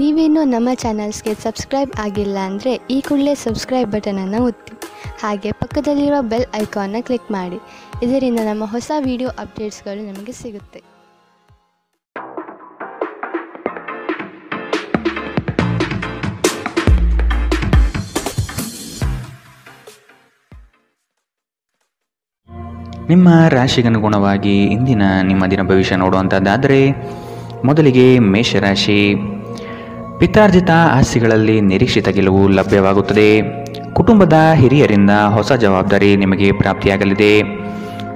ನೀವೇನೂ ನಮ್ಮ ಚಾನಲ್ಸ್ಗೆ ಸಬ್ಸ್ಕ್ರೈಬ್ ಆಗಿಲ್ಲ ಅಂದರೆ ಈ ಕೂಡಲೇ ಸಬ್ಸ್ಕ್ರೈಬ್ ಬಟನನ್ನು ಒತ್ತಿ. ಹಾಗೆ ಪಕ್ಕದಲ್ಲಿರುವ ಬೆಲ್ ಐಕಾನ್ನ ಕ್ಲಿಕ್ ಮಾಡಿ. ಇದರಿಂದ ನಮ್ಮ ಹೊಸ ವಿಡಿಯೋ ಅಪ್ಡೇಟ್ಸ್ಗಳು ನಿಮಗೆ ಸಿಗುತ್ತೆ. ನಿಮ್ಮ ರಾಶಿಗನುಗುಣವಾಗಿ ಇಂದಿನ ನಿಮ್ಮ ದಿನ ಭವಿಷ್ಯ ನೋಡುವಂಥದ್ದಾದರೆ ಮೊದಲಿಗೆ ಮೇಷರಾಶಿ. ಪಿತ್ರಾರ್ಜಿತ ಆಸ್ತಿಗಳಲ್ಲಿ ನಿರೀಕ್ಷಿತ ಗೆಲುವು ಲಭ್ಯವಾಗುತ್ತದೆ. ಕುಟುಂಬದ ಹಿರಿಯರಿಂದ ಹೊಸ ಜವಾಬ್ದಾರಿ ನಿಮಗೆ ಪ್ರಾಪ್ತಿಯಾಗಲಿದೆ.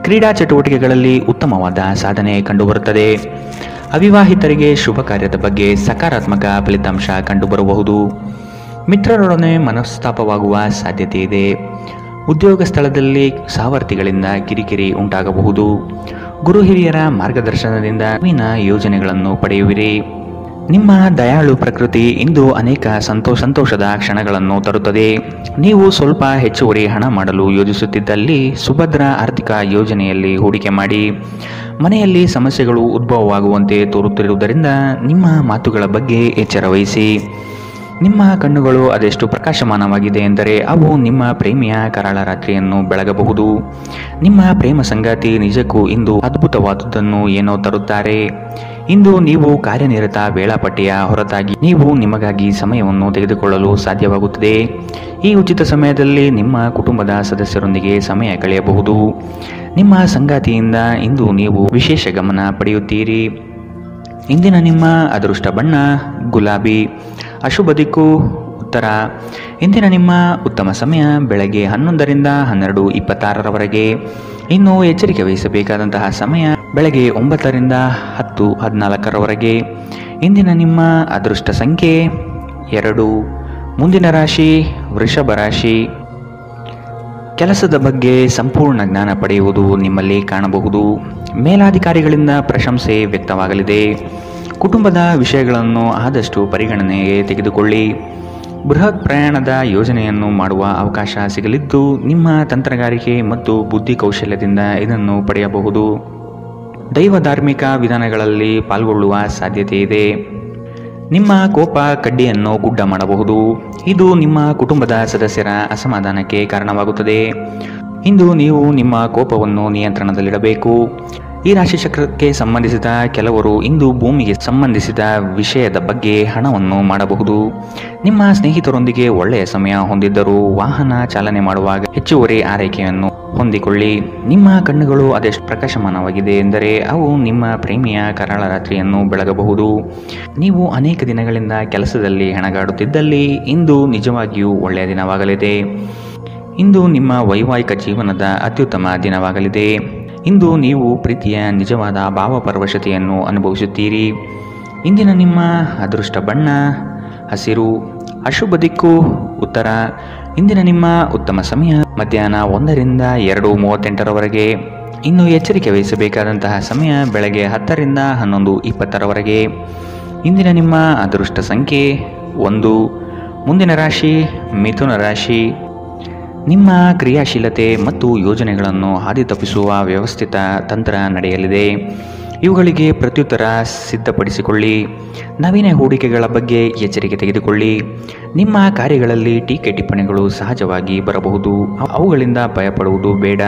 ಕ್ರೀಡಾ ಚಟುವಟಿಕೆಗಳಲ್ಲಿ ಉತ್ತಮವಾದ ಸಾಧನೆ ಕಂಡುಬರುತ್ತದೆ. ಅವಿವಾಹಿತರಿಗೆ ಶುಭ ಕಾರ್ಯದ ಬಗ್ಗೆ ಸಕಾರಾತ್ಮಕ ಫಲಿತಾಂಶ ಕಂಡುಬರಬಹುದು. ಮಿತ್ರರೊಡನೆ ಮನಸ್ತಾಪವಾಗುವ ಸಾಧ್ಯತೆ ಇದೆ. ಉದ್ಯೋಗ ಸ್ಥಳದಲ್ಲಿ ಸಹವರ್ತಿಗಳಿಂದ ಕಿರಿಕಿರಿ ಉಂಟಾಗಬಹುದು. ಗುರು ಹಿರಿಯರ ಮಾರ್ಗದರ್ಶನದಿಂದ ನವೀನ ಯೋಜನೆಗಳನ್ನು ಪಡೆಯುವಿರಿ. ನಿಮ್ಮ ದಯಾಳು ಪ್ರಕೃತಿ ಇಂದು ಅನೇಕ ಸಂತೋಷದ ಕ್ಷಣಗಳನ್ನು ತರುತ್ತದೆ. ನೀವು ಸ್ವಲ್ಪ ಹೆಚ್ಚುವರಿ ಹಣ ಮಾಡಲು ಯೋಜಿಸುತ್ತಿದ್ದಲ್ಲಿ ಸುಭದ್ರ ಆರ್ಥಿಕ ಯೋಜನೆಯಲ್ಲಿ ಹೂಡಿಕೆ ಮಾಡಿ. ಮನೆಯಲ್ಲಿ ಸಮಸ್ಯೆಗಳು ಉದ್ಭವವಾಗುವಂತೆ ತೋರುತ್ತಿರುವುದರಿಂದ ನಿಮ್ಮ ಮಾತುಗಳ ಬಗ್ಗೆ ಎಚ್ಚರ ವಹಿಸಿ. ನಿಮ್ಮ ಕಣ್ಣುಗಳು ಅದೆಷ್ಟು ಪ್ರಕಾಶಮಾನವಾಗಿದೆ ಎಂದರೆ ಅವು ನಿಮ್ಮ ಪ್ರೇಮಿಯ ಕರಾಳ ರಾತ್ರಿಯನ್ನು ಬೆಳಗಬಹುದು. ನಿಮ್ಮ ಪ್ರೇಮ ಸಂಗಾತಿ ನಿಜಕ್ಕೂ ಇಂದು ಅದ್ಭುತವಾದುದನ್ನು ಏನೋ ತರುತ್ತಾರೆ. ಇಂದು ನೀವು ಕಾರ್ಯನಿರತ ವೇಳಾಪಟ್ಟಿಯ ಹೊರತಾಗಿ ನೀವು ನಿಮಗಾಗಿ ಸಮಯವನ್ನು ತೆಗೆದುಕೊಳ್ಳಲು ಸಾಧ್ಯವಾಗುತ್ತದೆ. ಈ ಉಚಿತ ಸಮಯದಲ್ಲಿ ನಿಮ್ಮ ಕುಟುಂಬದ ಸದಸ್ಯರೊಂದಿಗೆ ಸಮಯ ಕಳೆಯಬಹುದು. ನಿಮ್ಮ ಸಂಗಾತಿಯಿಂದ ಇಂದು ನೀವು ವಿಶೇಷ ಗಮನ ಪಡೆಯುತ್ತೀರಿ. ಇಂದಿನ ನಿಮ್ಮ ಅದೃಷ್ಟ ಬಣ್ಣ ಗುಲಾಬಿ. ಅಶುಭ ದಿಕ್ಕು ಉತ್ತರ. ಇಂದಿನ ನಿಮ್ಮ ಉತ್ತಮ ಸಮಯ ಬೆಳಗ್ಗೆ 11ರಿಂದ 12:26ರವರೆಗೆ. ಇನ್ನು ಎಚ್ಚರಿಕೆ ವಹಿಸಬೇಕಾದಂತಹ ಸಮಯ ಬೆಳಗ್ಗೆ 9ರಿಂದ 10:14ರವರೆಗೆ. ಇಂದಿನ ನಿಮ್ಮ ಅದೃಷ್ಟ ಸಂಖ್ಯೆ 2. ಮುಂದಿನ ರಾಶಿ ವೃಷಭ ರಾಶಿ. ಕೆಲಸದ ಬಗ್ಗೆ ಸಂಪೂರ್ಣ ಜ್ಞಾನ ಪಡೆಯುವುದು ನಿಮ್ಮಲ್ಲಿ ಕಾಣಬಹುದು. ಮೇಲಾಧಿಕಾರಿಗಳಿಂದ ಪ್ರಶಂಸೆ ವ್ಯಕ್ತವಾಗಲಿದೆ. ಕುಟುಂಬದ ವಿಷಯಗಳನ್ನು ಆದಷ್ಟು ಪರಿಗಣನೆಗೆ ತೆಗೆದುಕೊಳ್ಳಿ. ಬೃಹತ್ ಪ್ರಯಾಣದ ಯೋಜನೆಯನ್ನು ಮಾಡುವ ಅವಕಾಶ ಸಿಗಲಿದ್ದು ನಿಮ್ಮ ತಂತ್ರಗಾರಿಕೆ ಮತ್ತು ಬುದ್ಧಿ ಕೌಶಲ್ಯದಿಂದ ಇದನ್ನು ಪಡೆಯಬಹುದು. ದೈವ ಧಾರ್ಮಿಕ ವಿಧಾನಗಳಲ್ಲಿ ಪಾಲ್ಗೊಳ್ಳುವ ಸಾಧ್ಯತೆ ಇದೆ. ನಿಮ್ಮ ಕೋಪ ಕಡ್ಡಿಯನ್ನು ಗುಡ್ಡ ಮಾಡಬಹುದು. ಇದು ನಿಮ್ಮ ಕುಟುಂಬದ ಸದಸ್ಯರ ಅಸಮಾಧಾನಕ್ಕೆ ಕಾರಣವಾಗುತ್ತದೆ. ಇಂದು ನೀವು ನಿಮ್ಮ ಕೋಪವನ್ನು ನಿಯಂತ್ರಣದಲ್ಲಿಡಬೇಕು. ಈ ರಾಶಿ ಚಕ್ರಕ್ಕೆ ಸಂಬಂಧಿಸಿದ ಕೆಲವರು ಇಂದು ಭೂಮಿಗೆ ಸಂಬಂಧಿಸಿದ ವಿಷಯದ ಬಗ್ಗೆ ಹಣವನ್ನು ಮಾಡಬಹುದು. ನಿಮ್ಮ ಸ್ನೇಹಿತರೊಂದಿಗೆ ಒಳ್ಳೆಯ ಸಮಯ ಹೊಂದಿದ್ದರೂ ವಾಹನ ಚಾಲನೆ ಮಾಡುವಾಗ ಹೆಚ್ಚುವರಿ ಆರೈಕೆಯನ್ನು ಹೊಂದಿಕೊಳ್ಳಿ. ನಿಮ್ಮ ಕಣ್ಣುಗಳು ಅದೆಷ್ಟು ಪ್ರಕಾಶಮಾನವಾಗಿದೆ ಎಂದರೆ ಅವು ನಿಮ್ಮ ಪ್ರೇಮಿಯ ಕರಾಳ ರಾತ್ರಿಯನ್ನು ಬೆಳಗಬಹುದು. ನೀವು ಅನೇಕ ದಿನಗಳಿಂದ ಕೆಲಸದಲ್ಲಿ ಹೆಣಗಾಡುತ್ತಿದ್ದಲ್ಲಿ ಇಂದು ನಿಜವಾಗಿಯೂ ಒಳ್ಳೆಯ ದಿನವಾಗಲಿದೆ. ಇಂದು ನಿಮ್ಮ ವೈವಾಹಿಕ ಜೀವನದ ಅತ್ಯುತ್ತಮ ದಿನವಾಗಲಿದೆ. ಇಂದು ನೀವು ಪ್ರೀತಿಯ ನಿಜವಾದ ಭಾವಪರವಶತೆಯನ್ನು ಅನುಭವಿಸುತ್ತೀರಿ. ಇಂದಿನ ನಿಮ್ಮ ಅದೃಷ್ಟ ಬಣ್ಣ ಹಸಿರು. ಅಶುಭ ದಿಕ್ಕು ಉತ್ತರ. ಇಂದಿನ ನಿಮ್ಮ ಉತ್ತಮ ಸಮಯ ಮಧ್ಯಾಹ್ನ 1ರಿಂದ 2:38ರವರೆಗೆ. ಇನ್ನು ಎಚ್ಚರಿಕೆ ವಹಿಸಬೇಕಾದಂತಹ ಸಮಯ ಬೆಳಗ್ಗೆ 10ರಿಂದ 11:20ರವರೆಗೆ. ಇಂದಿನ ನಿಮ್ಮ ಅದೃಷ್ಟ ಸಂಖ್ಯೆ 1. ಮುಂದಿನ ರಾಶಿ ಮಿಥುನ ರಾಶಿ. ನಿಮ್ಮ ಕ್ರಿಯಾಶೀಲತೆ ಮತ್ತು ಯೋಜನೆಗಳನ್ನು ಹಾದಿ ತಪ್ಪಿಸುವ ವ್ಯವಸ್ಥಿತ ತಂತ್ರ ನಡೆಯಲಿದೆ. ಇವುಗಳಿಗೆ ಪ್ರತ್ಯುತ್ತರ ಸಿದ್ಧಪಡಿಸಿಕೊಳ್ಳಿ. ನವೀನ ಹೂಡಿಕೆಗಳ ಬಗ್ಗೆ ಎಚ್ಚರಿಕೆ ತೆಗೆದುಕೊಳ್ಳಿ. ನಿಮ್ಮ ಕಾರ್ಯಗಳಲ್ಲಿ ಟೀಕೆ ಟಿಪ್ಪಣಿಗಳು ಸಹಜವಾಗಿ ಬರಬಹುದು. ಅವುಗಳಿಂದ ಭಯಪಡುವುದು ಬೇಡ.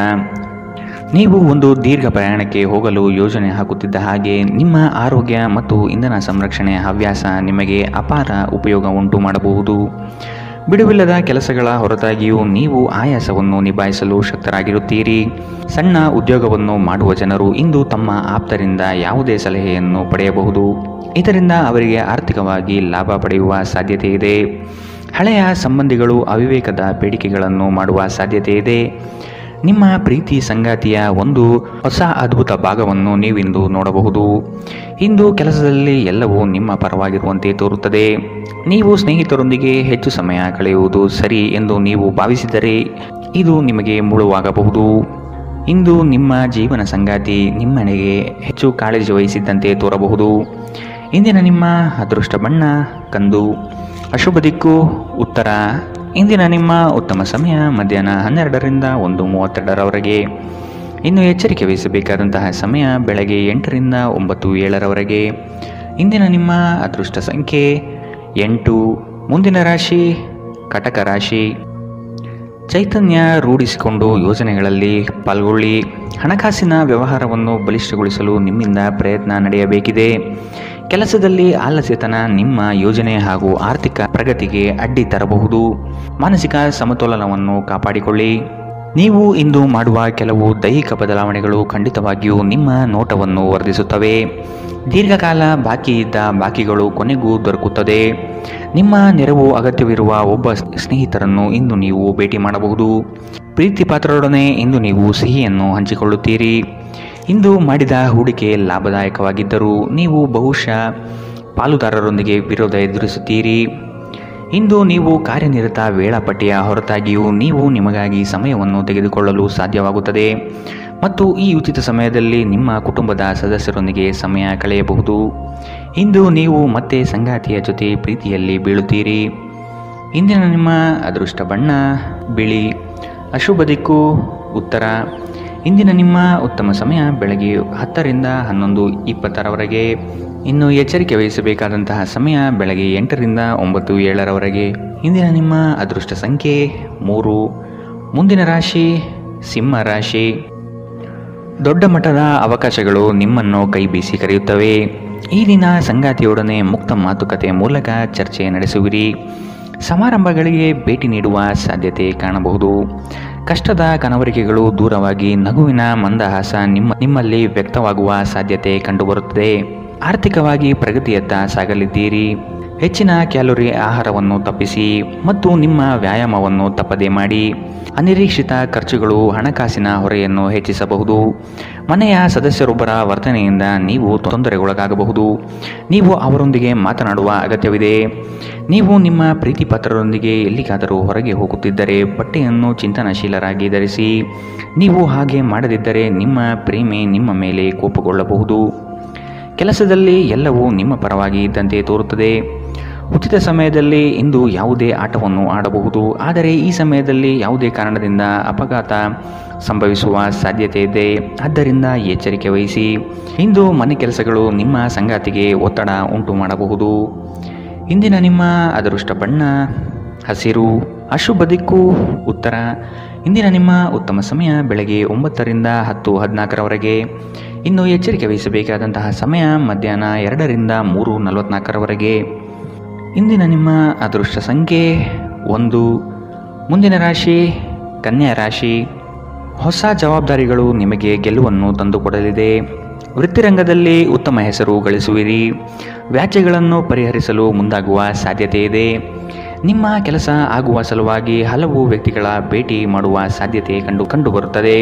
ನೀವು ಒಂದು ದೀರ್ಘ ಪ್ರಯಾಣಕ್ಕೆ ಹೋಗಲು ಯೋಜನೆ ಹಾಕುತ್ತಿದ್ದ ಹಾಗೆ ನಿಮ್ಮ ಆರೋಗ್ಯ ಮತ್ತು ಇಂಧನ ಸಂರಕ್ಷಣೆ ಹವ್ಯಾಸ ನಿಮಗೆ ಅಪಾರ ಉಪಯೋಗ ಉಂಟು ಮಾಡಬಹುದು. ಬಿಡುವಿಲ್ಲದ ಕೆಲಸಗಳ ಹೊರತಾಗಿಯೂ ನೀವು ಆಯಾಸವನ್ನು ನಿಭಾಯಿಸಲು ಶಕ್ತರಾಗಿರುತ್ತೀರಿ. ಸಣ್ಣ ಉದ್ಯೋಗವನ್ನು ಮಾಡುವ ಜನರು ಇಂದು ತಮ್ಮ ಆಪ್ತರಿಂದ ಯಾವುದೇ ಸಲಹೆಯನ್ನು ಪಡೆಯಬಹುದು. ಇದರಿಂದ ಅವರಿಗೆ ಆರ್ಥಿಕವಾಗಿ ಲಾಭ ಪಡೆಯುವ ಸಾಧ್ಯತೆ ಇದೆ. ಹಳೆಯ ಸಂಬಂಧಿಗಳು ಅವಿವೇಕದ ಬೇಡಿಕೆಗಳನ್ನು ಮಾಡುವ ಸಾಧ್ಯತೆ ಇದೆ. ನಿಮ್ಮ ಪ್ರೀತಿ ಸಂಗಾತಿಯ ಒಂದು ಹೊಸ ಅದ್ಭುತ ಭಾಗವನ್ನು ನೀವಿಂದು ನೋಡಬಹುದು. ಇಂದು ಕೆಲಸದಲ್ಲಿ ಎಲ್ಲವೂ ನಿಮ್ಮ ಪರವಾಗಿರುವಂತೆ ತೋರುತ್ತದೆ. ನೀವು ಸ್ನೇಹಿತರೊಂದಿಗೆ ಹೆಚ್ಚು ಸಮಯ ಕಳೆಯುವುದು ಸರಿ ಎಂದು ನೀವು ಭಾವಿಸಿದರೆ ಇದು ನಿಮಗೆ ಮುಳುವಾಗಬಹುದು. ಇಂದು ನಿಮ್ಮ ಜೀವನ ಸಂಗಾತಿ ನಿಮ್ಮೆಡೆಗೆ ಹೆಚ್ಚು ಕಾಳಜಿ ವಹಿಸಿದ್ದಂತೆ ತೋರಬಹುದು. ಇಂದಿನ ನಿಮ್ಮ ಅದೃಷ್ಟ ಬಣ್ಣ ಕಂದು. ಅಶುಭ ದಿಕ್ಕು ಉತ್ತರ. ಇಂದಿನ ನಿಮ್ಮ ಉತ್ತಮ ಸಮಯ ಮಧ್ಯಾಹ್ನ 12ರಿಂದ 1:32ರವರೆಗೆ. ಇನ್ನು ಎಚ್ಚರಿಕೆ ವಹಿಸಬೇಕಾದಂತಹ ಸಮಯ ಬೆಳಗ್ಗೆ 8ರಿಂದ 9:07ರವರೆಗೆ. ಇಂದಿನ ನಿಮ್ಮ ಅದೃಷ್ಟ ಸಂಖ್ಯೆ 8. ಮುಂದಿನ ರಾಶಿ ಕಟಕ ರಾಶಿ. ಚೈತನ್ಯ ರೂಢಿಸಿಕೊಂಡು ಯೋಜನೆಗಳಲ್ಲಿ ಪಾಲ್ಗೊಳ್ಳಿ. ಹಣಕಾಸಿನ ವ್ಯವಹಾರವನ್ನು ಬಲಿಷ್ಠಗೊಳಿಸಲು ನಿಮ್ಮಿಂದ ಪ್ರಯತ್ನ ನಡೆಯಬೇಕಿದೆ. ಕೆಲಸದಲ್ಲಿ ಆಲಸ್ಯತನ ನಿಮ್ಮ ಯೋಜನೆ ಹಾಗೂ ಆರ್ಥಿಕ ಪ್ರಗತಿಗೆ ಅಡ್ಡಿ ತರಬಹುದು. ಮಾನಸಿಕ ಸಮತೋಲನವನ್ನು ಕಾಪಾಡಿಕೊಳ್ಳಿ. ನೀವು ಇಂದು ಮಾಡುವ ಕೆಲವು ದೈಹಿಕ ಬದಲಾವಣೆಗಳು ಖಂಡಿತವಾಗಿಯೂ ನಿಮ್ಮ ನೋಟವನ್ನು ವರ್ಧಿಸುತ್ತವೆ. ದೀರ್ಘಕಾಲ ಬಾಕಿ ಇದ್ದ ಬಾಕಿಗಳು ಕೊನೆಗೂ ದೊರಕುತ್ತದೆ. ನಿಮ್ಮ ನೆರವು ಅಗತ್ಯವಿರುವ ಒಬ್ಬ ಸ್ನೇಹಿತರನ್ನು ಇಂದು ನೀವು ಭೇಟಿ ಮಾಡಬಹುದು. ಪ್ರೀತಿ ಪಾತ್ರರೊಡನೆ ಇಂದು ನೀವು ಸಿಹಿಯನ್ನು ಹಂಚಿಕೊಳ್ಳುತ್ತೀರಿ. ಇಂದು ಮಾಡಿದ ಹೂಡಿಕೆ ಲಾಭದಾಯಕವಾಗಿದ್ದರೂ ನೀವು ಬಹುಶಃ ಪಾಲುದಾರರೊಂದಿಗೆ ವಿರೋಧ ಎದುರಿಸುತ್ತೀರಿ. ಇಂದು ನೀವು ಕಾರ್ಯನಿರತ ವೇಳಾಪಟ್ಟಿಯ ಹೊರತಾಗಿಯೂ ನೀವು ನಿಮಗಾಗಿ ಸಮಯವನ್ನು ತೆಗೆದುಕೊಳ್ಳಲು ಸಾಧ್ಯವಾಗುತ್ತದೆ ಮತ್ತು ಈ ಉಚಿತ ಸಮಯದಲ್ಲಿ ನಿಮ್ಮ ಕುಟುಂಬದ ಸದಸ್ಯರೊಂದಿಗೆ ಸಮಯ ಕಳೆಯಬಹುದು. ಇಂದು ನೀವು ಮತ್ತೆ ಸಂಗಾತಿಯ ಜೊತೆ ಪ್ರೀತಿಯಲ್ಲಿ ಬೀಳುತ್ತೀರಿ. ಇಂದಿನ ನಿಮ್ಮ ಅದೃಷ್ಟ ಬಣ್ಣ ಬಿಳಿ. ಅಶುಭ ದಿಕ್ಕು ಉತ್ತರ. ಇಂದಿನ ನಿಮ್ಮ ಉತ್ತಮ ಸಮಯ ಬೆಳಗ್ಗೆ 10 ರಿಂದ 11:20 ಇನ್ನು ಎಚ್ಚರಿಕೆ ವಹಿಸಬೇಕಾದಂತಹ ಸಮಯ ಬೆಳಗ್ಗೆ 8 ರಿಂದ 9:07 ಇಂದಿನ ನಿಮ್ಮ ಅದೃಷ್ಟ ಸಂಖ್ಯೆ 3. ಮುಂದಿನ ರಾಶಿ ಸಿಂಹ ರಾಶಿ. ದೊಡ್ಡ ಮಟ್ಟದ ಅವಕಾಶಗಳು ನಿಮ್ಮನ್ನು ಕೈ ಬೀಸಿ ಕರೆಯುತ್ತವೆ. ಈ ದಿನ ಸಂಗಾತಿಯೊಡನೆ ಮುಕ್ತ ಮಾತುಕತೆ ಮೂಲಕ ಚರ್ಚೆ ನಡೆಸುವಿರಿ. ಸಮಾರಂಭಗಳಿಗೆ ಭೇಟಿ ನೀಡುವ ಸಾಧ್ಯತೆ ಕಾಣಬಹುದು. ಕಷ್ಟದ ಕನವರಿಕೆಗಳು ದೂರವಾಗಿ ನಗುವಿನ ಮಂದಹಾಸ ನಿಮ್ಮಲ್ಲಿ ವ್ಯಕ್ತವಾಗುವ ಸಾಧ್ಯತೆ ಕಂಡುಬರುತ್ತದೆ. ಆರ್ಥಿಕವಾಗಿ ಪ್ರಗತಿಯತ್ತ ಸಾಗಲಿದ್ದೀರಿ. ಹೆಚ್ಚಿನ ಕ್ಯಾಲೋರಿ ಆಹಾರವನ್ನು ತಪ್ಪಿಸಿ ಮತ್ತು ನಿಮ್ಮ ವ್ಯಾಯಾಮವನ್ನು ತಪ್ಪದೇ ಮಾಡಿ. ಅನಿರೀಕ್ಷಿತ ಖರ್ಚುಗಳು ಹಣಕಾಸಿನ ಹೊರೆಯನ್ನು ಹೆಚ್ಚಿಸಬಹುದು. ಮನೆಯ ಸದಸ್ಯರೊಬ್ಬರ ವರ್ತನೆಯಿಂದ ನೀವು ತೊಂದರೆಗೊಳಗಾಗಬಹುದು. ನೀವು ಅವರೊಂದಿಗೆ ಮಾತನಾಡುವ ಅಗತ್ಯವಿದೆ. ನೀವು ನಿಮ್ಮ ಪ್ರೀತಿ ಪಾತ್ರರೊಂದಿಗೆ ಎಲ್ಲಿಗಾದರೂ ಹೊರಗೆ ಹೋಗುತ್ತಿದ್ದರೆ ಬಟ್ಟೆಯನ್ನು ಚಿಂತನಶೀಲರಾಗಿ ಧರಿಸಿ. ನೀವು ಹಾಗೆ ಮಾಡದಿದ್ದರೆ ನಿಮ್ಮ ಪ್ರೇಮಿ ನಿಮ್ಮ ಮೇಲೆ ಕೋಪಗೊಳ್ಳಬಹುದು. ಕೆಲಸದಲ್ಲಿ ಎಲ್ಲವೂ ನಿಮ್ಮ ಪರವಾಗಿ ಇದ್ದಂತೆ ತೋರುತ್ತದೆ. ಉಚಿತ ಸಮಯದಲ್ಲಿ ಇಂದು ಯಾವುದೇ ಆಟವನ್ನು ಆಡಬಹುದು, ಆದರೆ ಈ ಸಮಯದಲ್ಲಿ ಯಾವುದೇ ಕಾರಣದಿಂದ ಅಪಘಾತ ಸಂಭವಿಸುವ ಸಾಧ್ಯತೆ ಇದೆ. ಆದ್ದರಿಂದ ಎಚ್ಚರಿಕೆ ವಹಿಸಿ. ಇಂದು ಮನೆ ಕೆಲಸಗಳು ನಿಮ್ಮ ಸಂಗಾತಿಗೆ ಒತ್ತಡ ಉಂಟು ಮಾಡಬಹುದು. ಇಂದಿನ ನಿಮ್ಮ ಅದೃಷ್ಟ ಬಣ್ಣ ಹಸಿರು. ಅಶುಭ ದಿಕ್ಕು ಉತ್ತರ. ಇಂದಿನ ನಿಮ್ಮ ಉತ್ತಮ ಸಮಯ ಬೆಳಗ್ಗೆ 9 ರಿಂದ 10:14 ಇನ್ನು ಎಚ್ಚರಿಕೆ ವಹಿಸಬೇಕಾದಂತಹ ಸಮಯ ಮಧ್ಯಾಹ್ನ 2 ರಿಂದ 3:44 ಇಂದಿನ ನಿಮ್ಮ ಅದೃಷ್ಟ ಸಂಖ್ಯೆ 1. ಮುಂದಿನ ರಾಶಿ ಕನ್ಯಾ ರಾಶಿ. ಹೊಸ ಜವಾಬ್ದಾರಿಗಳು ನಿಮಗೆ ಗೆಲುವನ್ನು ತಂದುಕೊಡಲಿದೆ. ವೃತ್ತಿರಂಗದಲ್ಲಿ ಉತ್ತಮ ಹೆಸರು ಗಳಿಸುವಿರಿ. ವ್ಯಾಜ್ಯಗಳನ್ನು ಪರಿಹರಿಸಲು ಮುಂದಾಗುವ ಸಾಧ್ಯತೆ ಇದೆ. ನಿಮ್ಮ ಕೆಲಸ ಆಗುವ ಸಲುವಾಗಿ ಹಲವು ವ್ಯಕ್ತಿಗಳ ಭೇಟಿ ಮಾಡುವ ಸಾಧ್ಯತೆ ಕಂಡುಬರುತ್ತದೆ.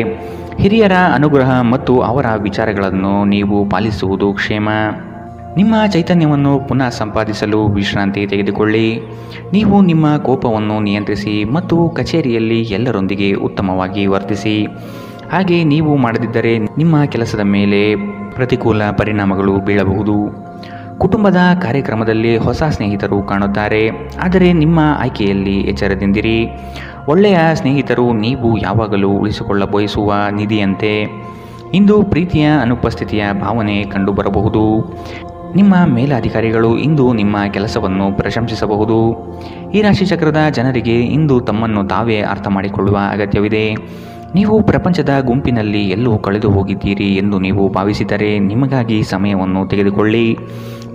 ಹಿರಿಯರ ಅನುಗ್ರಹ ಮತ್ತು ಅವರ ವಿಚಾರಗಳನ್ನು ನೀವು ಪಾಲಿಸುವುದು ಕ್ಷೇಮ. ನಿಮ್ಮ ಚೈತನ್ಯವನ್ನು ಪುನಃ ಸಂಪಾದಿಸಲು ವಿಶ್ರಾಂತಿ ತೆಗೆದುಕೊಳ್ಳಿ. ನೀವು ನಿಮ್ಮ ಕೋಪವನ್ನು ನಿಯಂತ್ರಿಸಿ ಮತ್ತು ಕಚೇರಿಯಲ್ಲಿ ಎಲ್ಲರೊಂದಿಗೆ ಉತ್ತಮವಾಗಿ ವರ್ತಿಸಿ. ಹಾಗೆ ನೀವು ಮಾಡದಿದ್ದರೆ ನಿಮ್ಮ ಕೆಲಸದ ಮೇಲೆ ಪ್ರತಿಕೂಲ ಪರಿಣಾಮಗಳು ಬೀಳಬಹುದು. ಕುಟುಂಬದ ಕಾರ್ಯಕ್ರಮದಲ್ಲಿ ಹೊಸ ಸ್ನೇಹಿತರು ಕಾಣುತ್ತಾರೆ, ಆದರೆ ನಿಮ್ಮ ಆಯ್ಕೆಯಲ್ಲಿ ಎಚ್ಚರದಿಂದಿರಿ. ಒಳ್ಳೆಯ ಸ್ನೇಹಿತರು ನೀವು ಯಾವಾಗಲೂ ಉಳಿಸಿಕೊಳ್ಳ ಬಯಸುವ ನಿಧಿಯಂತೆ. ಇಂದು ಪ್ರೀತಿಯ ಅನುಪಸ್ಥಿತಿಯ ಭಾವನೆ ಕಂಡುಬರಬಹುದು. ನಿಮ್ಮ ಮೇಲಾಧಿಕಾರಿಗಳು ಇಂದು ನಿಮ್ಮ ಕೆಲಸವನ್ನು ಪ್ರಶಂಸಿಸಬಹುದು. ಈ ರಾಶಿಚಕ್ರದ ಜನರಿಗೆ ಇಂದು ತಮ್ಮನ್ನು ತಾವೇ ಅರ್ಥ ಮಾಡಿಕೊಳ್ಳುವ ಅಗತ್ಯವಿದೆ. ನೀವು ಪ್ರಪಂಚದ ಗುಂಪಿನಲ್ಲಿ ಎಲ್ಲೂ ಕಳೆದು ಹೋಗಿದ್ದೀರಿ ಎಂದು ನೀವು ಭಾವಿಸಿದರೆ ನಿಮಗಾಗಿ ಸಮಯವನ್ನು ತೆಗೆದುಕೊಳ್ಳಿ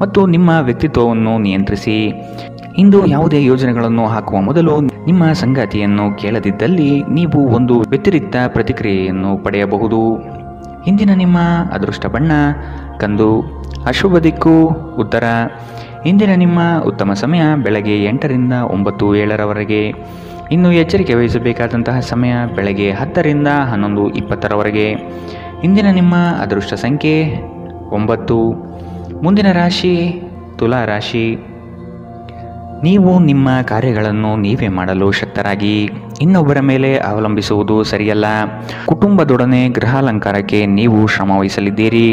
ಮತ್ತು ನಿಮ್ಮ ವ್ಯಕ್ತಿತ್ವವನ್ನು ನಿಯಂತ್ರಿಸಿ. ಇಂದು ಯಾವುದೇ ಯೋಜನೆಗಳನ್ನು ಹಾಕುವ ಮೊದಲು ನಿಮ್ಮ ಸಂಗಾತಿಯನ್ನು ಕೇಳದಿದ್ದಲ್ಲಿ ನೀವು ಒಂದು ವ್ಯತಿರಿಕ್ತ ಪ್ರತಿಕ್ರಿಯೆಯನ್ನು ಪಡೆಯಬಹುದು. ಇಂದಿನ ನಿಮ್ಮ ಅದೃಷ್ಟ ಬಣ್ಣ ಕಂದು. ಅಶುಭ ದಿಕ್ಕು ಉತ್ತರ. ಇಂದಿನ ನಿಮ್ಮ ಉತ್ತಮ ಸಮಯ ಬೆಳಗ್ಗೆ 8 ರಿಂದ 9:07 ಇನ್ನು ಎಚ್ಚರಿಕೆ ವಹಿಸಬೇಕಾದಂತಹ ಸಮಯ ಬೆಳಗ್ಗೆ 10 ರಿಂದ 11:20 ಇಂದಿನ ನಿಮ್ಮ ಅದೃಷ್ಟ ಸಂಖ್ಯೆ 9. ಮುಂದಿನ ರಾಶಿ ತುಲಾ ರಾಶಿ. ನೀವು ನಿಮ್ಮ ಕಾರ್ಯಗಳನ್ನು ನೀವೇ ಮಾಡಲು ಶಕ್ತರಾಗಿ ಇನ್ನೊಬ್ಬರ ಮೇಲೆ ಅವಲಂಬಿಸುವುದು ಸರಿಯಲ್ಲ. ಕುಟುಂಬದೊಡನೆ ಗೃಹಾಲಂಕಾರಕ್ಕೆ ನೀವು ಶ್ರಮ ವಹಿಸಲಿದ್ದೀರಿ.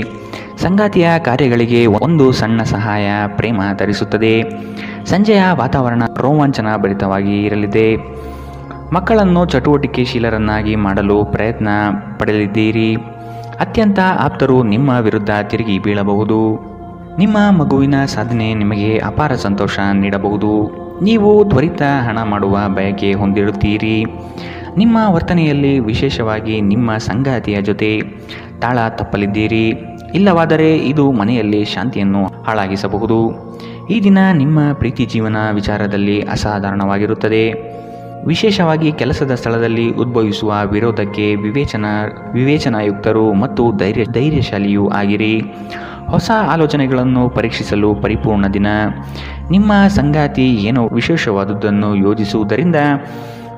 ಸಂಗಾತಿಯ ಕಾರ್ಯಗಳಿಗೆ ಒಂದು ಸಣ್ಣ ಸಹಾಯ ಪ್ರೇಮ ತರಿಸುತ್ತದೆ. ಸಂಜೆಯ ವಾತಾವರಣ ರೋಮಾಂಚನ ಭರಿತವಾಗಿ ಇರಲಿದೆ. ಮಕ್ಕಳನ್ನು ಚಟುವಟಿಕೆಶೀಲರನ್ನಾಗಿ ಮಾಡಲು ಪ್ರಯತ್ನ ಪಡಲಿದ್ದೀರಿ. ಅತ್ಯಂತ ಆಪ್ತರು ನಿಮ್ಮ ವಿರುದ್ಧ ತಿರುಗಿ ಬೀಳಬಹುದು. ನಿಮ್ಮ ಮಗುವಿನ ಸಾಧನೆ ನಿಮಗೆ ಅಪಾರ ಸಂತೋಷ ನೀಡಬಹುದು. ನೀವು ತ್ವರಿತ ಹಣ ಮಾಡುವ ಬಯಕೆ ಹೊಂದಿರುತ್ತೀರಿ. ನಿಮ್ಮ ವರ್ತನೆಯಲ್ಲಿ ವಿಶೇಷವಾಗಿ ನಿಮ್ಮ ಸಂಗಾತಿಯ ಜೊತೆ ತಾಳ ತಪ್ಪಲಿದ್ದೀರಿ. ಇಲ್ಲವಾದರೆ ಇದು ಮನೆಯಲ್ಲಿ ಶಾಂತಿಯನ್ನು ಹಾಳಾಗಿಸಬಹುದು. ಈ ದಿನ ನಿಮ್ಮ ಪ್ರೀತಿ ಜೀವನ ವಿಚಾರದಲ್ಲಿ ಅಸಾಧಾರಣವಾಗಿರುತ್ತದೆ. ವಿಶೇಷವಾಗಿ ಕೆಲಸದ ಸ್ಥಳದಲ್ಲಿ ಉದ್ಭವಿಸುವ ವಿರೋಧಕ್ಕೆ ವಿವೇಚನಾಯುಕ್ತರು ಮತ್ತು ಧೈರ್ಯಶಾಲಿಯೂ ಆಗಿರಿ. ಹೊಸ ಆಲೋಚನೆಗಳನ್ನು ಪರೀಕ್ಷಿಸಲು ಪರಿಪೂರ್ಣ ದಿನ. ನಿಮ್ಮ ಸಂಗಾತಿ ಏನೋ ವಿಶೇಷವಾದುದನ್ನು ಯೋಜಿಸುವುದರಿಂದ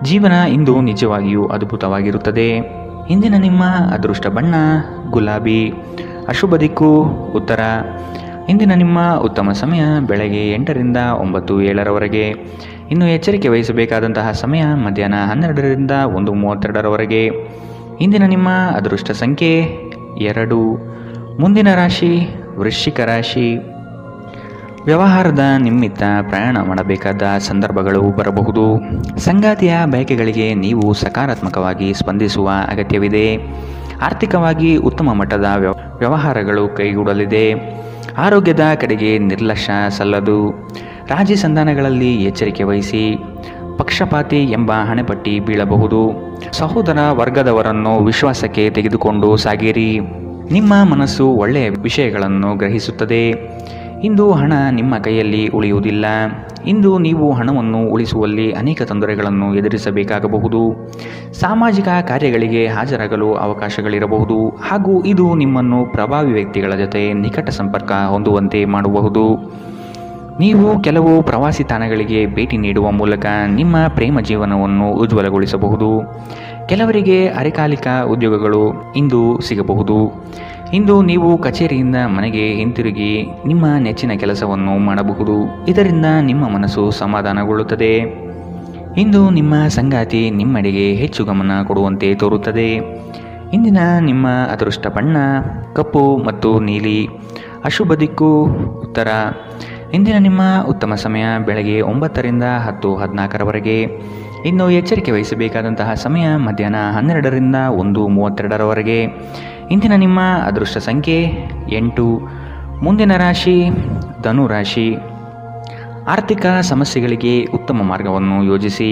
ಜೀವನ ಇಂದು ನಿಜವಾಗಿಯೂ ಅದ್ಭುತವಾಗಿರುತ್ತದೆ. ಇಂದಿನ ನಿಮ್ಮ ಅದೃಷ್ಟ ಬಣ್ಣ ಗುಲಾಬಿ. ಅಶುಭ ದಿಕ್ಕು ಉತ್ತರ. ಇಂದಿನ ನಿಮ್ಮ ಉತ್ತಮ ಸಮಯ ಬೆಳಗ್ಗೆ 8ರಿಂದ 9:07 ಇನ್ನು ಎಚ್ಚರಿಕೆ ವಹಿಸಬೇಕಾದಂತಹ ಸಮಯ ಮಧ್ಯಾಹ್ನ 12ರಿಂದ 1:32 ಇಂದಿನ ನಿಮ್ಮ ಅದೃಷ್ಟ ಸಂಖ್ಯೆ 2. ಮುಂದಿನ ರಾಶಿ ವೃಶ್ಚಿಕ ರಾಶಿ. ವ್ಯವಹಾರದ ನಿಮಿತ್ತ ಪ್ರಯಾಣ ಮಾಡಬೇಕಾದ ಸಂದರ್ಭಗಳು ಬರಬಹುದು. ಸಂಗಾತಿಯ ಬಯಕೆಗಳಿಗೆ ನೀವು ಸಕಾರಾತ್ಮಕವಾಗಿ ಸ್ಪಂದಿಸುವ ಅಗತ್ಯವಿದೆ. ಆರ್ಥಿಕವಾಗಿ ಉತ್ತಮ ಮಟ್ಟದ ವ್ಯವಹಾರಗಳು ಕೈಗೂಡಲಿದೆ. ಆರೋಗ್ಯದ ಕಡೆಗೆ ನಿರ್ಲಕ್ಷ್ಯ ಸಲ್ಲದು. ರಾಜಿ ಸಂಧಾನಗಳಲ್ಲಿ ಎಚ್ಚರಿಕೆ ವಹಿಸಿ. ಪಕ್ಷಪಾತಿ ಎಂಬ ಹಣೆಪಟ್ಟಿ ಬೀಳಬಹುದು. ಸಹೋದರ ವರ್ಗದವರನ್ನು ವಿಶ್ವಾಸಕ್ಕೆ ತೆಗೆದುಕೊಂಡು ಸಾಗಿರಿ. ನಿಮ್ಮ ಮನಸ್ಸು ಒಳ್ಳೆಯ ವಿಷಯಗಳನ್ನು ಗ್ರಹಿಸುತ್ತದೆ. ಇಂದು ಹಣ ನಿಮ್ಮ ಕೈಯಲ್ಲಿ ಉಳಿಯುವುದಿಲ್ಲ. ಇಂದು ನೀವು ಹಣವನ್ನು ಉಳಿಸುವಲ್ಲಿ ಅನೇಕ ತೊಂದರೆಗಳನ್ನು ಎದುರಿಸಬೇಕಾಗಬಹುದು. ಸಾಮಾಜಿಕ ಕಾರ್ಯಗಳಿಗೆ ಹಾಜರಾಗಲು ಅವಕಾಶಗಳಿರಬಹುದು ಹಾಗೂ ಇದು ನಿಮ್ಮನ್ನು ಪ್ರಭಾವಿ ವ್ಯಕ್ತಿಗಳ ಜೊತೆ ನಿಕಟ ಸಂಪರ್ಕ ಹೊಂದುವಂತೆ ಮಾಡಬಹುದು. ನೀವು ಕೆಲವು ಪ್ರವಾಸಿ ತಾಣಗಳಿಗೆ ಭೇಟಿ ನೀಡುವ ಮೂಲಕ ನಿಮ್ಮ ಪ್ರೇಮ ಜೀವನವನ್ನು ಉಜ್ವಲಗೊಳಿಸಬಹುದು. ಕೆಲವರಿಗೆ ಅರೆಕಾಲಿಕ ಉದ್ಯೋಗಗಳು ಇಂದು ಸಿಗಬಹುದು. ಇಂದು ನೀವು ಕಚೇರಿಯಿಂದ ಮನೆಗೆ ಹಿಂತಿರುಗಿ ನಿಮ್ಮ ನೆಚ್ಚಿನ ಕೆಲಸವನ್ನು ಮಾಡಬಹುದು. ಇದರಿಂದ ನಿಮ್ಮ ಮನಸ್ಸು ಸಮಾಧಾನಗೊಳ್ಳುತ್ತದೆ. ಇಂದು ನಿಮ್ಮ ಸಂಗಾತಿ ನಿಮ್ಮೆಡೆಗೆ ಹೆಚ್ಚು ಗಮನ ಕೊಡುವಂತೆ ತೋರುತ್ತದೆ. ಇಂದಿನ ನಿಮ್ಮ ಅದೃಷ್ಟ ಬಣ್ಣ ಕಪ್ಪು ಮತ್ತು ನೀಲಿ. ಅಶುಭ ದಿಕ್ಕು ಉತ್ತರ. ಇಂದಿನ ನಿಮ್ಮ ಉತ್ತಮ ಸಮಯ ಬೆಳಗ್ಗೆ 9ರಿಂದ 10:14 ಇನ್ನು ಎಚ್ಚರಿಕೆ ವಹಿಸಬೇಕಾದಂತಹ ಸಮಯ ಮಧ್ಯಾಹ್ನ 12ರಿಂದ 1:32 ಇಂದಿನ ನಿಮ್ಮ ಅದೃಷ್ಟ ಸಂಖ್ಯೆ 8. ಮುಂದಿನ ರಾಶಿ ಧನು ರಾಶಿ. ಆರ್ಥಿಕ ಸಮಸ್ಯೆಗಳಿಗೆ ಉತ್ತಮ ಮಾರ್ಗವನ್ನು ಯೋಜಿಸಿ.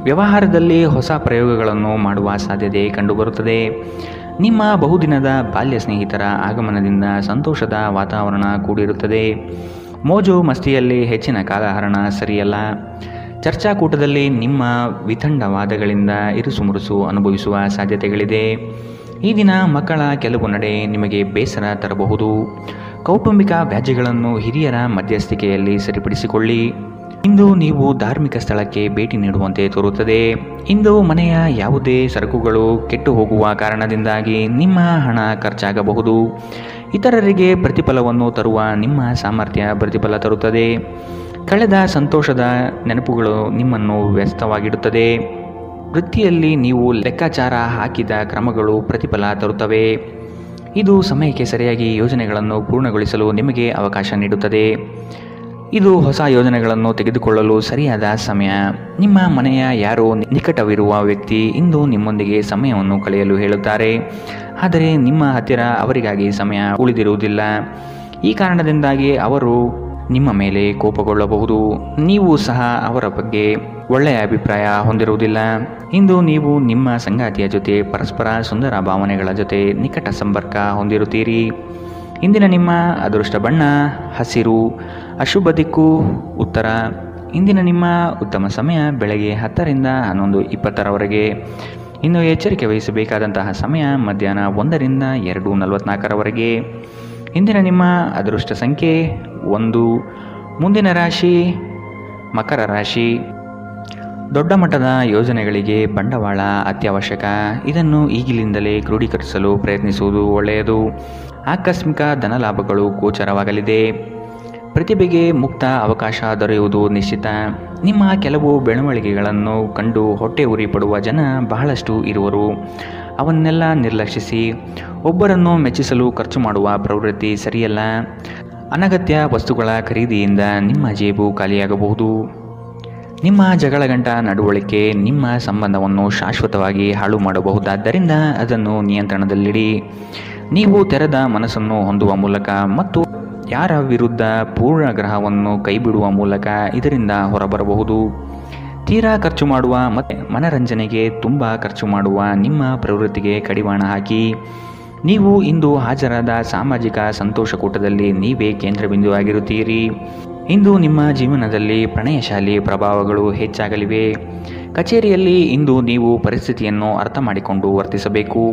ವ್ಯವಹಾರದಲ್ಲಿ ಹೊಸ ಪ್ರಯೋಗಗಳನ್ನು ಮಾಡುವ ಸಾಧ್ಯತೆ ಕಂಡುಬರುತ್ತದೆ. ನಿಮ್ಮ ಬಹುದಿನದ ಬಾಲ್ಯ ಸ್ನೇಹಿತರ ಆಗಮನದಿಂದ ಸಂತೋಷದ ವಾತಾವರಣ ಕೂಡಿರುತ್ತದೆ. ಮೋಜು ಮಸ್ತಿಯಲ್ಲಿ ಹೆಚ್ಚಿನ ಕಾಲಹರಣ ಸರಿಯಲ್ಲ. ಚರ್ಚಾಕೂಟದಲ್ಲಿ ನಿಮ್ಮ ವಿತಂಡವಾದಗಳಿಂದ ಇರುಸುಮುರುಸು ಅನುಭವಿಸುವ ಸಾಧ್ಯತೆಗಳಿದೆ. ಈ ದಿನ ಮಕ್ಕಳ ಕೆಲವು ನಡೆ ನಿಮಗೆ ಬೇಸರ ತರಬಹುದು. ಕೌಟುಂಬಿಕ ವ್ಯಾಜ್ಯಗಳನ್ನು ಹಿರಿಯರ ಮಧ್ಯಸ್ಥಿಕೆಯಲ್ಲಿ ಸರಿಪಡಿಸಿಕೊಳ್ಳಿ. ಇಂದು ನೀವು ಧಾರ್ಮಿಕ ಸ್ಥಳಕ್ಕೆ ಭೇಟಿ ನೀಡುವಂತೆ ತೋರುತ್ತದೆ. ಇಂದು ಮನೆಯ ಯಾವುದೇ ಸರಕುಗಳು ಕೆಟ್ಟು ಹೋಗುವ ಕಾರಣದಿಂದಾಗಿ ನಿಮ್ಮ ಹಣ ಖರ್ಚಾಗಬಹುದು. ಇತರರಿಗೆ ಪ್ರತಿಫಲವನ್ನು ತರುವ ನಿಮ್ಮ ಸಾಮರ್ಥ್ಯ ಪ್ರತಿಫಲ ತರುತ್ತದೆ. ಕಳೆದ ಸಂತೋಷದ ನೆನಪುಗಳು ನಿಮ್ಮನ್ನು ವ್ಯಸ್ತವಾಗಿಡುತ್ತದೆ. ವೃತ್ತಿಯಲ್ಲಿ ನೀವು ಲೆಕ್ಕಾಚಾರ ಹಾಕಿದ ಕ್ರಮಗಳು ಪ್ರತಿಫಲ ತರುತ್ತವೆ. ಇದು ಸಮಯಕ್ಕೆ ಸರಿಯಾಗಿ ಯೋಜನೆಗಳನ್ನು ಪೂರ್ಣಗೊಳಿಸಲು ನಿಮಗೆ ಅವಕಾಶ ನೀಡುತ್ತದೆ. ಇದು ಹೊಸ ಯೋಜನೆಗಳನ್ನು ತೆಗೆದುಕೊಳ್ಳಲು ಸರಿಯಾದ ಸಮಯ. ನಿಮ್ಮ ಮನೆಯ ಯಾರೋ ನಿಕಟವಿರುವ ವ್ಯಕ್ತಿ ಇಂದು ನಿಮ್ಮೊಂದಿಗೆ ಸಮಯವನ್ನು ಕಳೆಯಲು ಹೇಳುತ್ತಾರೆ. ಆದರೆ ನಿಮ್ಮ ಹತ್ತಿರ ಅವರಿಗಾಗಿ ಸಮಯ ಉಳಿದಿರುವುದಿಲ್ಲ. ಈ ಕಾರಣದಿಂದಾಗಿ ಅವರು ನಿಮ್ಮ ಮೇಲೆ ಕೋಪಗೊಳ್ಳಬಹುದು. ನೀವು ಸಹ ಅವರ ಬಗ್ಗೆ ಒಳ್ಳೆಯ ಅಭಿಪ್ರಾಯ ಹೊಂದಿರುವುದಿಲ್ಲ. ಇಂದು ನೀವು ನಿಮ್ಮ ಸಂಗಾತಿಯ ಜೊತೆ ಪರಸ್ಪರ ಸುಂದರ ಭಾವನೆಗಳ ಜೊತೆ ನಿಕಟ ಸಂಪರ್ಕ ಹೊಂದಿರುತ್ತೀರಿ. ಇಂದಿನ ನಿಮ್ಮ ಅದೃಷ್ಟ ಬಣ್ಣ ಹಸಿರು. ಅಶುಭ ದಿಕ್ಕು ಉತ್ತರ. ಇಂದಿನ ನಿಮ್ಮ ಉತ್ತಮ ಸಮಯ ಬೆಳಗ್ಗೆ 10ರಿಂದ 11:20 ಇನ್ನು ಎಚ್ಚರಿಕೆ ವಹಿಸಬೇಕಾದಂತಹ ಸಮಯ ಮಧ್ಯಾಹ್ನ 1ರಿಂದ 2:44 ಇಂದಿನ ನಿಮ್ಮ ಅದೃಷ್ಟ ಸಂಖ್ಯೆ 1. ಮುಂದಿನ ರಾಶಿ ಮಕರ ರಾಶಿ. ದೊಡ್ಡ ಮಟ್ಟದ ಯೋಜನೆಗಳಿಗೆ ಬಂಡವಾಳ ಅತ್ಯವಶ್ಯಕ. ಇದನ್ನು ಈಗಿನಿಂದಲೇ ಕ್ರೋಢೀಕರಿಸಲು ಪ್ರಯತ್ನಿಸುವುದು ಒಳ್ಳೆಯದು. ಆಕಸ್ಮಿಕ ಧನಲಾಭಗಳು ಗೋಚರವಾಗಲಿದೆ. ಪ್ರತಿಭೆಗೆ ಮುಕ್ತ ಅವಕಾಶ ದೊರೆಯುವುದು ನಿಶ್ಚಿತ. ನಿಮ್ಮ ಕೆಲವು ಬೆಳವಣಿಗೆಗಳನ್ನು ಕಂಡು ಹೊಟ್ಟೆ ಉರಿ ಪಡುವ ಜನ ಬಹಳಷ್ಟು ಇರುವರು. ಅವನ್ನೆಲ್ಲ ನಿರ್ಲಕ್ಷಿಸಿ. ಒಬ್ಬರನ್ನು ಮೆಚ್ಚಿಸಲು ಖರ್ಚು ಮಾಡುವ ಪ್ರವೃತ್ತಿ ಸರಿಯಲ್ಲ. ಅನಗತ್ಯ ವಸ್ತುಗಳ ಖರೀದಿಯಿಂದ ನಿಮ್ಮ ಜೇಬು ಖಾಲಿಯಾಗಬಹುದು. ನಿಮ್ಮ ಜಗಳಗಂಟ ನಡವಳಿಕೆ ನಿಮ್ಮ ಸಂಬಂಧವನ್ನು ಶಾಶ್ವತವಾಗಿ ಹಾಳು ಮಾಡಬಹುದಾದ್ದರಿಂದ ಅದನ್ನು ನಿಯಂತ್ರಣದಲ್ಲಿಡಿ. ನೀವು ತೆರೆದ ಮನಸ್ಸನ್ನು ಹೊಂದುವ ಮೂಲಕ ಮತ್ತು ಯಾರ ವಿರುದ್ಧ ಪೂರ್ಣಗ್ರಹವನ್ನು ಕೈಬಿಡುವ ಮೂಲಕ ಇದರಿಂದ ಹೊರಬರಬಹುದು. ತೀರಾ ಖರ್ಚು ಮಾಡುವ ಮತ್ತು ಮನರಂಜನೆಗೆ ತುಂಬ ಖರ್ಚು ಮಾಡುವ ನಿಮ್ಮ ಪ್ರವೃತ್ತಿಗೆ ಕಡಿವಾಣ ಹಾಕಿ. ನೀವು ಇಂದು ಹಾಜರಾದ ಸಾಮಾಜಿಕ ಸಂತೋಷಕೂಟದಲ್ಲಿ ನೀವೇ ಕೇಂದ್ರಬಿಂದುವಾಗಿರುತ್ತೀರಿ. ಇಂದು ನಿಮ್ಮ ಜೀವನದಲ್ಲಿ ಪ್ರಣಯಶಾಲಿ ಪ್ರಭಾವಗಳು ಹೆಚ್ಚಾಗಲಿವೆ. ಕಚೇರಿಯಲ್ಲಿ ಇಂದು ನೀವು ಪರಿಸ್ಥಿತಿಯನ್ನು ಅರ್ಥ ಮಾಡಿಕೊಂಡು ವರ್ತಿಸಬೇಕು.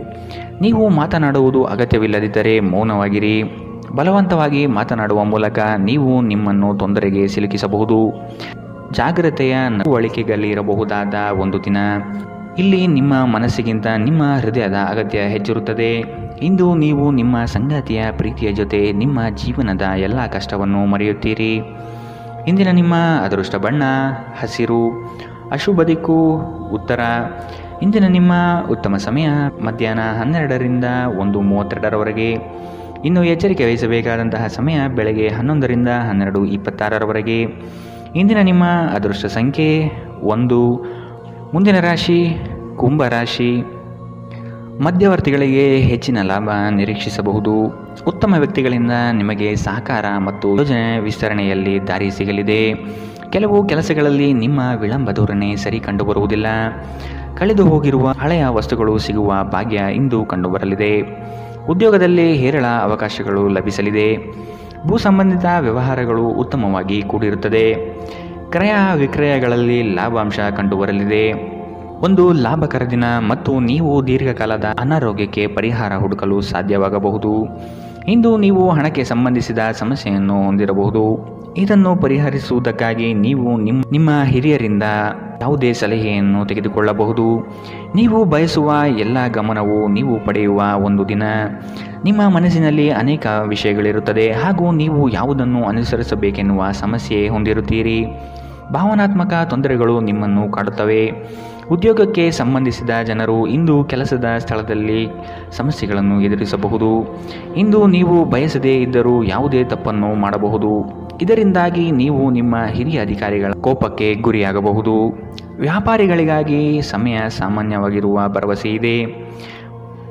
ನೀವು ಮಾತನಾಡುವುದು ಅಗತ್ಯವಿಲ್ಲದಿದ್ದರೆ ಮೌನವಾಗಿರಿ. ಬಲವಂತವಾಗಿ ಮಾತನಾಡುವ ಮೂಲಕ ನೀವು ನಿಮ್ಮನ್ನು ತೊಂದರೆಗೆ ಸಿಲುಕಿಸಬಹುದು. ಜಾಗ್ರತೆಯ ನಡವಳಿಕೆಗಳಿರಬಹುದಾದ ಒಂದು ದಿನ. ಇಲ್ಲಿ ನಿಮ್ಮ ಮನಸ್ಸಿಗಿಂತ ನಿಮ್ಮ ಹೃದಯದ ಅಗತ್ಯ ಹೆಚ್ಚಿರುತ್ತದೆ. ಇಂದು ನೀವು ನಿಮ್ಮ ಸಂಗಾತಿಯ ಪ್ರೀತಿಯ ಜೊತೆ ನಿಮ್ಮ ಜೀವನದ ಎಲ್ಲ ಕಷ್ಟವನ್ನು ಮರೆಯುತ್ತೀರಿ. ಇಂದಿನ ನಿಮ್ಮ ಅದೃಷ್ಟ ಬಣ್ಣ ಹಸಿರು. ಅಶುಭ ದಿಕ್ಕು ಉತ್ತರ. ಇಂದಿನ ನಿಮ್ಮ ಉತ್ತಮ ಸಮಯ ಮಧ್ಯಾಹ್ನ 12ರಿಂದ 1:32ರವರೆಗೆ. ಇನ್ನು ಎಚ್ಚರಿಕೆ ವಹಿಸಬೇಕಾದಂತಹ ಸಮಯ ಬೆಳಗ್ಗೆ 11ರಿಂದ 12:26ರವರೆಗೆ. ಇಂದಿನ ನಿಮ್ಮ ಅದೃಷ್ಟ ಸಂಖ್ಯೆ 1. ಮುಂದಿನ ರಾಶಿ ಕುಂಭರಾಶಿ. ಮಧ್ಯವರ್ತಿಗಳಿಗೆ ಹೆಚ್ಚಿನ ಲಾಭ ನಿರೀಕ್ಷಿಸಬಹುದು. ಉತ್ತಮ ವ್ಯಕ್ತಿಗಳಿಂದ ನಿಮಗೆ ಸಹಕಾರ ಮತ್ತು ಯೋಜನೆ ವಿಸ್ತರಣೆಯಲ್ಲಿ ದಾರಿ ಸಿಗಲಿದೆ. ಕೆಲವು ಕೆಲಸಗಳಲ್ಲಿ ನಿಮ್ಮ ವಿಳಂಬ ಧೋರಣೆ ಸರಿ ಕಂಡುಬರುವುದಿಲ್ಲ. ಕಳೆದು ಹೋಗಿರುವ ಹಳೆಯ ವಸ್ತುಗಳು ಸಿಗುವ ಭಾಗ್ಯ ಇಂದು ಕಂಡುಬರಲಿದೆ. ಉದ್ಯೋಗದಲ್ಲಿ ಹೇರಳ ಅವಕಾಶಗಳು ಲಭಿಸಲಿದೆ. ಭೂ ಸಂಬಂಧಿತ ವ್ಯವಹಾರಗಳು ಉತ್ತಮವಾಗಿ ಕೂಡಿರುತ್ತದೆ. ಕ್ರಯ ವಿಕ್ರಯಗಳಲ್ಲಿ ಲಾಭಾಂಶ ಕಂಡುಬರಲಿದೆ. ಒಂದು ಲಾಭಕರ ದಿನ ಮತ್ತು ನೀವು ದೀರ್ಘಕಾಲದ ಅನಾರೋಗ್ಯಕ್ಕೆ ಪರಿಹಾರ ಹುಡುಕಲು ಸಾಧ್ಯವಾಗಬಹುದು. ಇಂದು ನೀವು ಹಣಕ್ಕೆ ಸಂಬಂಧಿಸಿದ ಸಮಸ್ಯೆಯನ್ನು ಹೊಂದಿರಬಹುದು. ಇದನ್ನು ಪರಿಹರಿಸುವುದಕ್ಕಾಗಿ ನೀವು ನಿಮ್ಮ ಹಿರಿಯರಿಂದ ಯಾವುದೇ ಸಲಹೆಯನ್ನು ತೆಗೆದುಕೊಳ್ಳಬಹುದು. ನೀವು ಬಯಸುವ ಎಲ್ಲ ಗಮನವು ನೀವು ಪಡೆಯುವ ಒಂದು ದಿನ. ನಿಮ್ಮ ಮನಸ್ಸಿನಲ್ಲಿ ಅನೇಕ ವಿಷಯಗಳಿರುತ್ತದೆ ಹಾಗೂ ನೀವು ಯಾವುದನ್ನು ಅನುಸರಿಸಬೇಕೆನ್ನುವ ಸಮಸ್ಯೆ ಹೊಂದಿರುತ್ತೀರಿ. ಭಾವನಾತ್ಮಕ ತೊಂದರೆಗಳು ನಿಮ್ಮನ್ನು ಕಾಡುತ್ತವೆ. ಉದ್ಯೋಗಕ್ಕೆ ಸಂಬಂಧಿಸಿದ ಜನರು ಇಂದು ಕೆಲಸದ ಸ್ಥಳದಲ್ಲಿ ಸಮಸ್ಯೆಗಳನ್ನು ಎದುರಿಸಬಹುದು. ಇಂದು ನೀವು ಬಯಸದೇ ಇದ್ದರೂ ಯಾವುದೇ ತಪ್ಪನ್ನು ಮಾಡಬಹುದು. ಇದರಿಂದಾಗಿ ನೀವು ನಿಮ್ಮ ಹಿರಿಯ ಅಧಿಕಾರಿಗಳ ಕೋಪಕ್ಕೆ ಗುರಿಯಾಗಬಹುದು. ವ್ಯಾಪಾರಿಗಳಿಗಾಗಿ ಸಮಯ ಸಾಮಾನ್ಯವಾಗಿರುವ ಭರವಸೆ ಇದೆ.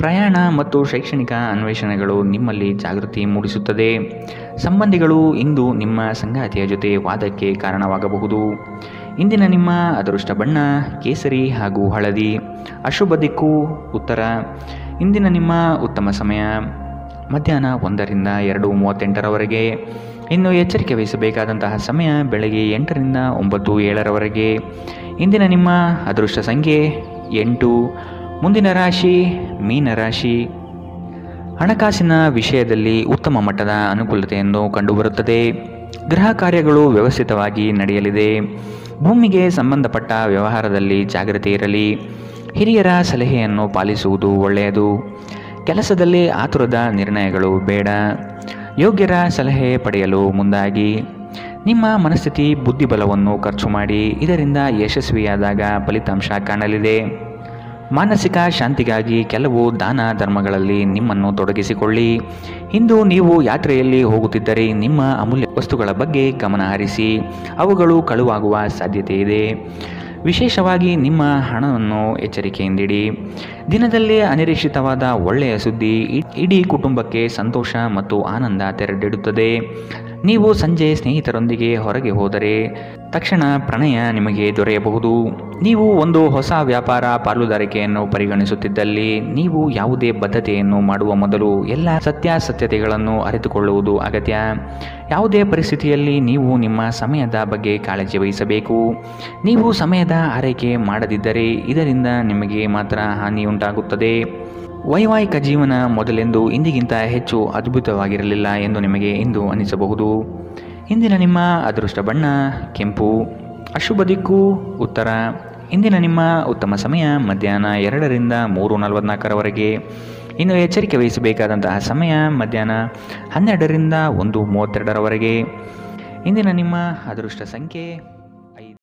ಪ್ರಯಾಣ ಮತ್ತು ಶೈಕ್ಷಣಿಕ ಅನ್ವೇಷಣೆಗಳು ನಿಮ್ಮಲ್ಲಿ ಜಾಗೃತಿ ಮೂಡಿಸುತ್ತದೆ. ಸಂಬಂಧಿಗಳು ಇಂದು ನಿಮ್ಮ ಸಂಗಾತಿಯ ಜೊತೆ ವಾದಕ್ಕೆ ಕಾರಣವಾಗಬಹುದು. ಇಂದಿನ ನಿಮ್ಮ ಅದೃಷ್ಟ ಬಣ್ಣ ಕೇಸರಿ ಹಾಗೂ ಹಳದಿ. ಅಶುಭ ದಿಕ್ಕು ಉತ್ತರ. ಇಂದಿನ ನಿಮ್ಮ ಉತ್ತಮ ಸಮಯ ಮಧ್ಯಾಹ್ನ 1ರಿಂದ 2:38ರವರೆಗೆ. ಇನ್ನು ಎಚ್ಚರಿಕೆ ವಹಿಸಬೇಕಾದಂತಹ ಸಮಯ ಬೆಳಗ್ಗೆ 8ರಿಂದ 9:07ರವರೆಗೆ. ಇಂದಿನ ನಿಮ್ಮ ಅದೃಷ್ಟ ಸಂಖ್ಯೆ 8. ಮುಂದಿನ ರಾಶಿ ಮೀನರಾಶಿ. ಹಣಕಾಸಿನ ವಿಷಯದಲ್ಲಿ ಉತ್ತಮ ಮಟ್ಟದ ಅನುಕೂಲತೆಯನ್ನು ಕಂಡುಬರುತ್ತದೆ. ಗೃಹ ಕಾರ್ಯಗಳು ವ್ಯವಸ್ಥಿತವಾಗಿ ನಡೆಯಲಿದೆ. ಭೂಮಿಗೆ ಸಂಬಂಧಪಟ್ಟ ವ್ಯವಹಾರದಲ್ಲಿ ಜಾಗ್ರತೆ ಇರಲಿ. ಹಿರಿಯರ ಸಲಹೆಯನ್ನು ಪಾಲಿಸುವುದು ಒಳ್ಳೆಯದು. ಕೆಲಸದಲ್ಲಿ ಆತುರದ ನಿರ್ಣಯಗಳು ಬೇಡ. ಯೋಗ್ಯರ ಸಲಹೆ ಪಡೆಯಲು ಮುಂದಾಗಿ. ನಿಮ್ಮ ಮನಸ್ಥಿತಿ ಬುದ್ಧಿಬಲವನ್ನು ಖರ್ಚು ಮಾಡಿ. ಇದರಿಂದ ಯಶಸ್ವಿಯಾದಾಗ ಫಲಿತಾಂಶ ಕಾಣಲಿದೆ. ಮಾನಸಿಕ ಶಾಂತಿಗಾಗಿ ಕೆಲವು ದಾನ ಧರ್ಮಗಳಲ್ಲಿ ನಿಮ್ಮನ್ನು ತೊಡಗಿಸಿಕೊಳ್ಳಿ. ಇಂದು ನೀವು ಯಾತ್ರೆಯಲ್ಲಿ ಹೋಗುತ್ತಿದ್ದರೆ ನಿಮ್ಮ ಅಮೂಲ್ಯ ವಸ್ತುಗಳ ಬಗ್ಗೆ ಗಮನ ಹರಿಸಿ. ಅವುಗಳು ಕಳುವಾಗುವ ಸಾಧ್ಯತೆ ಇದೆ. ವಿಶೇಷವಾಗಿ ನಿಮ್ಮ ಹಣವನ್ನು ಎಚ್ಚರಿಕೆಯಿಂದಿಡಿ. ದಿನದಲ್ಲಿ ಅನಿರೀಕ್ಷಿತವಾದ ಒಳ್ಳೆಯ ಸುದ್ದಿ ಇಡೀ ಕುಟುಂಬಕ್ಕೆ ಸಂತೋಷ ಮತ್ತು ಆನಂದ ತೆರೆದಿಡುತ್ತದೆ. ನೀವು ಸಂಜೆ ಸ್ನೇಹಿತರೊಂದಿಗೆ ಹೊರಗೆ ಹೋದರೆ ತಕ್ಷಣ ಪ್ರಣಯ ನಿಮಗೆ ದೊರೆಯಬಹುದು. ನೀವು ಒಂದು ಹೊಸ ವ್ಯಾಪಾರ ಪಾಲುದಾರಿಕೆಯನ್ನು ಪರಿಗಣಿಸುತ್ತಿದ್ದಲ್ಲಿ ನೀವು ಯಾವುದೇ ಬದ್ಧತೆಯನ್ನು ಮಾಡುವ ಮೊದಲು ಎಲ್ಲ ಸತ್ಯಾಸತ್ಯತೆಗಳನ್ನು ಅರಿತುಕೊಳ್ಳುವುದು ಅಗತ್ಯ. ಯಾವುದೇ ಪರಿಸ್ಥಿತಿಯಲ್ಲಿ ನೀವು ನಿಮ್ಮ ಸಮಯದ ಬಗ್ಗೆ ಕಾಳಜಿ ವಹಿಸಬೇಕು. ನೀವು ಸಮಯದ ಆರೈಕೆ ಮಾಡದಿದ್ದರೆ ಇದರಿಂದ ನಿಮಗೆ ಮಾತ್ರ ಹಾನಿಯುಂಟಾಗುತ್ತದೆ. ವೈವಾಹಿಕ ಜೀವನ ಮೊದಲೆಂದು ಇಂದಿಗಿಂತ ಹೆಚ್ಚು ಅದ್ಭುತವಾಗಿರಲಿಲ್ಲ ಎಂದು ನಿಮಗೆ ಇಂದು ಅನಿಸಬಹುದು. ಇಂದಿನ ನಿಮ್ಮ ಅದೃಷ್ಟ ಬಣ್ಣ ಕೆಂಪು. ಅಶುಭ ದಿಕ್ಕು ಉತ್ತರ. ಇಂದಿನ ನಿಮ್ಮ ಉತ್ತಮ ಸಮಯ ಮಧ್ಯಾಹ್ನ 2ರಿಂದ 3:44ರವರೆಗೆ. ಇನ್ನು ಎಚ್ಚರಿಕೆ ವಹಿಸಬೇಕಾದಂತಹ ಸಮಯ ಮಧ್ಯಾಹ್ನ 12ರಿಂದ 1:32ರವರೆಗೆ. ಇಂದಿನ ನಿಮ್ಮ ಅದೃಷ್ಟ ಸಂಖ್ಯೆ